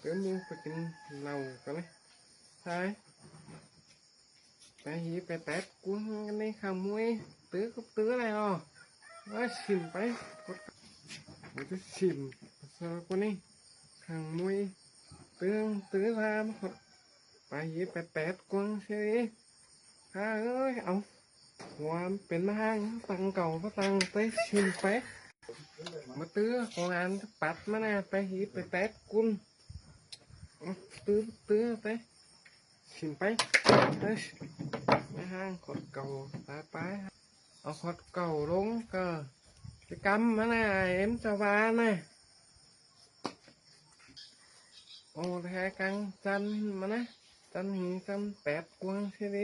tớ mua phải cái lầu cái này thôi cái gì phải tét cuốn cái này không mua tứ cốc tứ này rồi nó xìm phải một cái xìm sao con này hàng mua tứ tứ ra mà phải gì phải tét cuốn xe đi ha ơi ôngความเป็นมาห้างตังเก่าก็ตังไปชิมไปมาตื้อของอันปัดมาแน่ไปหีไปแตกกุนตื้อตื้อไปชิมไปมาห้างขดเก่าไปไปเอาขดเก่าลงก็จะกำมาแน่เอ็มจะวาแน่โอ้แท้กังจันมานะจันหีจันแปดกวางใช่ไหม